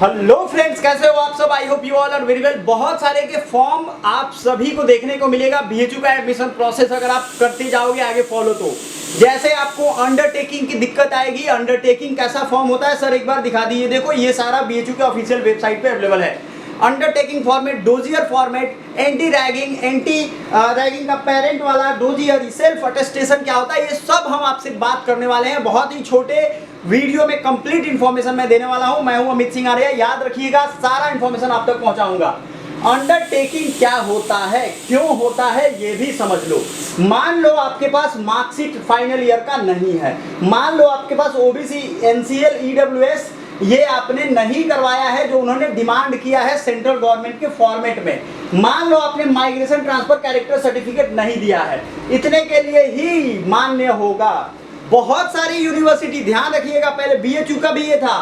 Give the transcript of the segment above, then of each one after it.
Hello friends, कैसे हो आप सब। I hope you all are very well. बहुत सारे के फॉर्म आप सभी को देखने को मिलेगा। बीएचयू का एडमिशन प्रोसेस अगर आप करते जाओगे आगे फॉलो, तो जैसे आपको अंडरटेकिंग की दिक्कत आएगी। अंडरटेकिंग कैसा फॉर्म होता है सर, एक बार दिखा दीजिए। देखो ये सारा बीएचयू के ऑफिशियल वेबसाइट पे अवेलेबल है। Undertaking format, dossier format, anti ragging का पेरेंट वाला डोजियर, सेल्फ अटेस्टेशन क्या होता है, ये सब हम आपसे बात करने वाले हैं। बहुत ही छोटे वीडियो में कंप्लीट इंफॉर्मेशन मैं देने वाला हूं। मैं हूं अमित सिंह आर्य। याद रखिएगा, सारा इंफॉर्मेशन आप तक पहुंचाऊंगा। अंडरटेकिंग क्या होता है, क्यों होता है, ये भी समझ लो। मान लो आपके पास मार्कशीट फाइनल ईयर का नहीं है, मान लो आपके पास ओबीसी, एनसीएल, ईडब्ल्यूएस ये आपने नहीं करवाया है जो उन्होंने डिमांड किया है सेंट्रल गवर्नमेंट के फॉर्मेट में। मान लो आपने माइग्रेशन ट्रांसफर कैरेक्टर सर्टिफिकेट नहीं दिया है, इतने के लिए ही मान्य होगा। बहुत सारी यूनिवर्सिटी, ध्यान रखिएगा, पहले बीएचयू का भी ये था,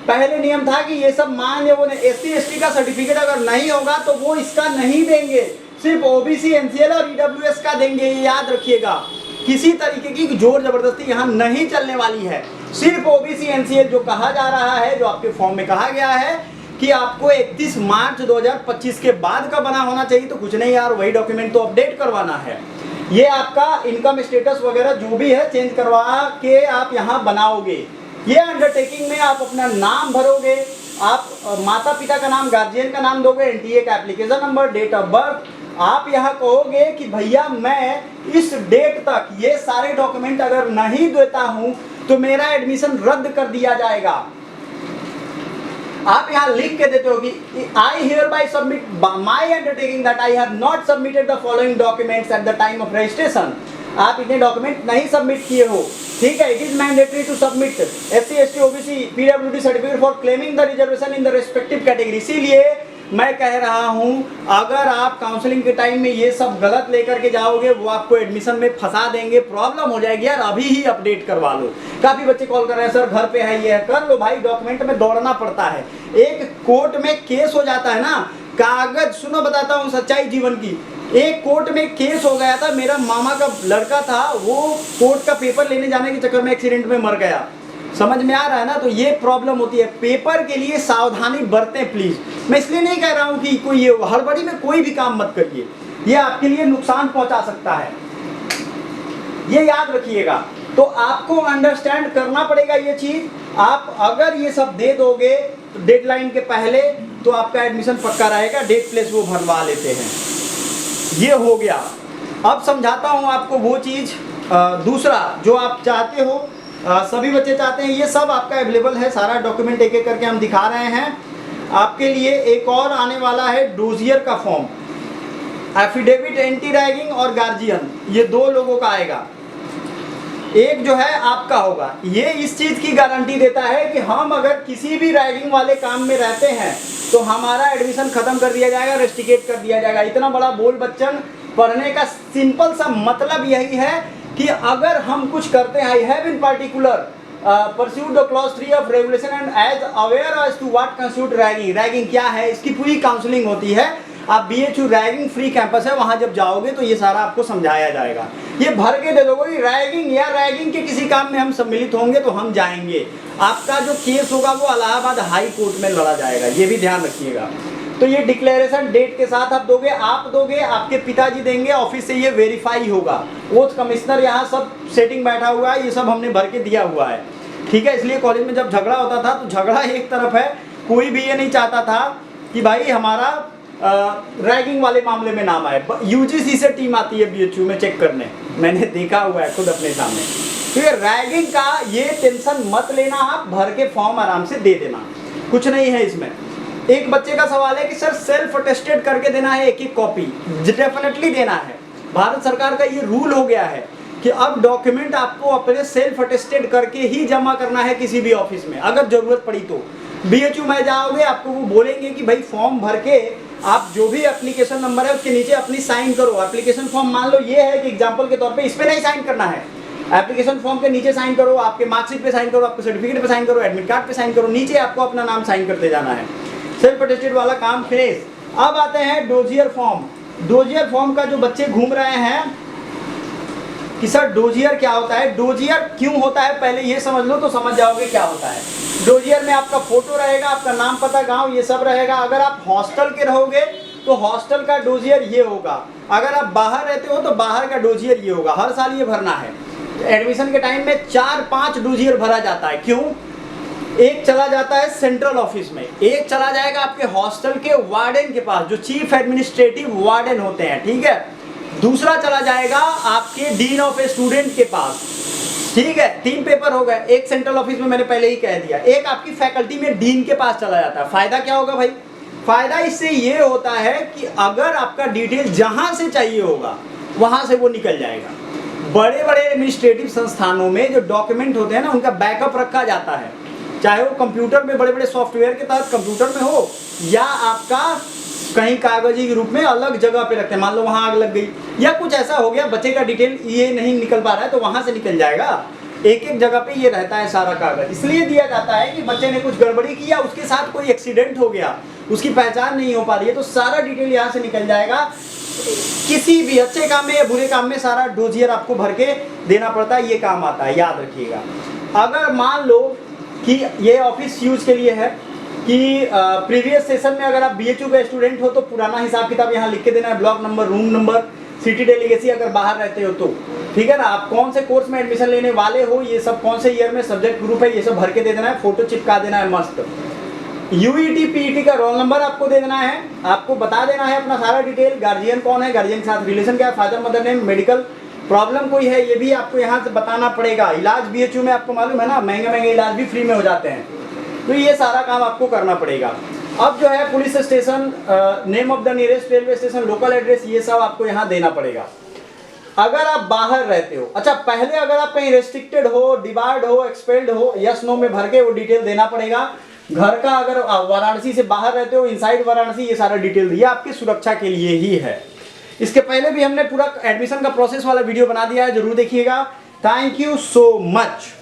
पहले नियम था कि ये सब मान्य, वो एससी एसटी का सर्टिफिकेट अगर नहीं होगा तो वो इसका नहीं देंगे, सिर्फ ओबीसी, एनसीएल और ईडब्ल्यूएस का देंगे। ये याद रखिएगा, किसी तरीके की जोर जबरदस्ती यहाँ नहीं चलने वाली है। सिर्फ ओबीसी एनसीएल जो कहा जा रहा है, जो आपके फॉर्म में कहा गया है कि आपको 31 मार्च 2025 के बाद का बना होना चाहिए, तो कुछ नहीं यार, वही डॉक्यूमेंट तो अपडेट करवाना है। ये आपका इनकम स्टेटस वगैरह जो भी है चेंज करवा के आप यहाँ बनाओगे। ये अंडरटेकिंग में आप अपना नाम भरोगे, आप माता पिता का नाम, गार्जियन का नाम दोगे, एनटीए का application number, date of birth. आप यहाँ कहोगे कि भैया मैं इस डेट तक ये सारे डॉक्यूमेंट अगर नहीं देता हूँ तो मेरा एडमिशन रद्द कर दिया जाएगा। आप यहाँ लिख के देते हो कि I hereby submit my undertaking that I have not submitted the following documents at the time of registration. आप इतने डॉक्यूमेंट नहीं सबमिट किए हो, ठीक है। It is mandatory to submit SC ST OBC PWD certificate for claiming the reservation in the respective category. इसीलिए मैं कह रहा हूं, अगर आप काउंसलिंग के टाइम में ये सब गलत लेकर के जाओगे, वो आपको एडमिशन में फंसा देंगे, प्रॉब्लम हो जाएगी। यार अभी ही अपडेट करवा लो। काफी बच्चे कॉल कर रहे हैं, सर घर पे है, ये है, कर लो भाई। डॉक्यूमेंट में दौड़ना पड़ता है, एक कोर्ट में केस हो जाता है ना, कागज, सुनो बताता हूँ सच्चाई जीवन की। एक कोर्ट में केस हो गया था, मेरा मामा का लड़का था, वो कोर्ट का पेपर लेने जाने के चक्कर में एक्सीडेंट में मर गया। समझ में आ रहा है ना। तो ये प्रॉब्लम होती है। पेपर के लिए सावधानी बरतें प्लीज। मैं इसलिए नहीं कह रहा हूँ कि कोई ये हड़बड़ी में कोई भी काम मत करिए, ये आपके लिए नुकसान पहुंचा सकता है, ये याद रखिएगा। तो आपको अंडरस्टैंड करना पड़ेगा ये चीज। आप अगर ये सब दे दोगे तो डेडलाइन के पहले, तो आपका एडमिशन पक्का रहेगा। डेट प्लेस वो भरवा लेते हैं। ये हो गया। अब समझाता हूँ आपको वो चीज दूसरा जो आप चाहते हो, सभी बच्चे चाहते हैं, ये सब आपका अवेलेबल है। सारा डॉक्यूमेंट एक एक करके हम दिखा रहे हैं आपके लिए। एक और आने वाला है डोजियर का फॉर्म, एफिडेविट, एंटी रैगिंग और गार्जियन, ये दो लोगों का आएगा। एक जो है आपका होगा, ये इस चीज की गारंटी देता है कि हम अगर किसी भी रैगिंग वाले काम में रहते हैं तो हमारा एडमिशन खत्म कर दिया जाएगा, रेस्टिकेट कर दिया जाएगा। इतना बड़ा बोल बच्चन पढ़ने का सिंपल सा मतलब यही है कि अगर हम कुछ करते हैं, I have in particular perused the clause 3 of regulation and as aware as to what constitute ragging. Ragging क्या है, इसकी पूरी काउंसलिंग होती है। आप बीएचयू रैगिंग फ्री कैंपस है, वहां जब जाओगे तो ये सारा आपको समझाया जाएगा। ये भर के दे दोगे रैगिंग या रैगिंग के किसी काम में हम सम्मिलित होंगे तो हम जाएंगे। आपका जो केस होगा वो इलाहाबाद हाई कोर्ट में लड़ा जाएगा, ये भी ध्यान रखिएगा। तो ये डिक्लेरेशन डेट के साथ आप दोगे, आपके पिताजी देंगे, ऑफिस से ये वेरीफाई होगा। ओथ कमिश्नर यहाँ सब सेटिंग बैठा हुआ है, ये सब हमने भर के दिया हुआ है, ठीक है। इसलिए कॉलेज में जब झगड़ा होता था तो झगड़ा एक तरफ है, कोई भी ये नहीं चाहता था कि भाई हमारा रैगिंग वाले मामले में नाम आए। यूजीसी से टीम आती है बीएचयू में चेक करने, मैंने देखा हुआ है खुद अपने सामने। तो ये रैगिंग का ये टेंशन मत लेना, आप भर के फॉर्म आराम से दे देना, कुछ नहीं है इसमें। एक बच्चे का सवाल है कि सर सेल्फ अटेस्टेड करके देना है एक एक कॉपी, डेफिनेटली देना है। भारत सरकार का ये रूल हो गया है कि अब डॉक्यूमेंट आपको अपने सेल्फ अटेस्टेड करके ही जमा करना है किसी भी ऑफिस में, अगर जरूरत पड़ी तो। बीएचयू में जाओगे आपको वो बोलेंगे कि भाई फॉर्म भर के आप जो भी एप्लीकेशन नंबर है उसके नीचे अपनी साइन करो। एप्लीकेशन फॉर्म मान लो ये है कि एग्जाम्पल के तौर पे इस पे नहीं साइन करना है, एप्लीकेशन फॉर्म के नीचे साइन करो, आपके मार्कशीट पे साइन करो, आपके सर्टिफिकेट पे साइन करो, एडमिट कार्ड पे साइन करो, नीचे आपको अपना नाम साइन करते जाना है। सेल्फ अटेस्टेड वाला काम फिनिश। अब आते हैं डोजियर फॉर्म। डोजियर फॉर्म का जो बच्चे घूम रहे हैं कि सर डोजियर क्या होता है, डोजियर क्यों होता है, पहले ये समझ लो तो समझ जाओगे क्या होता है। डोजियर में आपका फोटो रहेगा, आपका नाम पता गांव ये सब रहेगा। अगर आप हॉस्टल के रहोगे तो हॉस्टल का डोजियर ये होगा, अगर आप बाहर रहते हो तो बाहर का डोजियर ये होगा। हर साल ये भरना है। एडमिशन के टाइम में 4-5 डोजियर भरा जाता है। क्यों? एक चला जाता है सेंट्रल ऑफिस में, एक चला जाएगा आपके हॉस्टल के वार्डन के पास, जो चीफ एडमिनिस्ट्रेटिव वार्डन होते हैं, ठीक है। दूसरा चला जाएगा आपके डीन ऑफ स्टूडेंट के पास, ठीक है। 3 पेपर हो गए। एक सेंट्रल ऑफिस में मैंने पहले ही कह दिया, एक आपकी फैकल्टी में डीन के पास चला जाता है। फायदा क्या होगा भाई? फायदा इससे ये होता है कि अगर आपका डिटेल जहां से चाहिए होगा वहां से वो निकल जाएगा। बड़े बड़े एडमिनिस्ट्रेटिव संस्थानों में जो डॉक्यूमेंट होते हैं ना, उनका बैकअप रखा जाता है, चाहे वो कंप्यूटर में बड़े बड़े सॉफ्टवेयर के तहत कंप्यूटर में हो, या आपका कहीं कागजी के रूप में अलग जगह पे रखते हैं। मान लो वहां आग लग गई या कुछ ऐसा हो गया, बच्चे का डिटेल ये नहीं निकल पा रहा है, तो वहां से निकल जाएगा। एक एक जगह पे ये रहता है सारा कागज, इसलिए दिया जाता है कि बच्चे ने कुछ गड़बड़ी की या उसके साथ कोई एक्सीडेंट हो गया, उसकी पहचान नहीं हो पा रही है, तो सारा डिटेल यहाँ से निकल जाएगा। किसी भी अच्छे काम में या बुरे काम में सारा डोजियर आपको भर के देना पड़ता है, ये काम आता है, याद रखिएगा। अगर मान लो कि ये ऑफिस यूज के लिए है कि प्रीवियस सेशन में अगर आप बीएचयू का स्टूडेंट हो तो पुराना हिसाब किताब यहाँ लिख के देना है, block number, room number, city delegacy अगर बाहर रहते हो तो, ठीक है ना। आप कौन से कोर्स में एडमिशन लेने वाले हो, ये सब कौन से ईयर में सब्जेक्ट ग्रुप है, ये सब भर के दे देना है, फोटो चिपका देना है मस्त। यूईटी पीईटी का रोल नंबर आपको दे देना है, आपको बता देना है अपना सारा डिटेल, गार्जियन कौन है, गार्जियन के साथ रिलेशन क्या है, father mother name, medical problem कोई है ये भी आपको यहाँ से बताना पड़ेगा। इलाज बीएचयू में आपको मालूम है ना, महंगे महंगे इलाज भी फ्री में हो जाते हैं, तो ये सारा काम आपको करना पड़ेगा। अब जो है police station, name of the nearest railway station, local address, ये सब आपको यहाँ देना पड़ेगा अगर आप बाहर रहते हो। अच्छा, पहले अगर आप कहीं रेस्ट्रिक्टेड हो, डिबार्ड हो, एक्सपेल्ड हो, यस नो में भर के वो डिटेल देना पड़ेगा। घर का अगर वाराणसी से बाहर रहते हो, इनसाइड वाराणसी, ये सारा डिटेल दिया आपकी सुरक्षा के लिए ही है। इसके पहले भी हमने पूरा एडमिशन का प्रोसेस वाला वीडियो बना दिया है, जरूर देखिएगा। Thank you so much.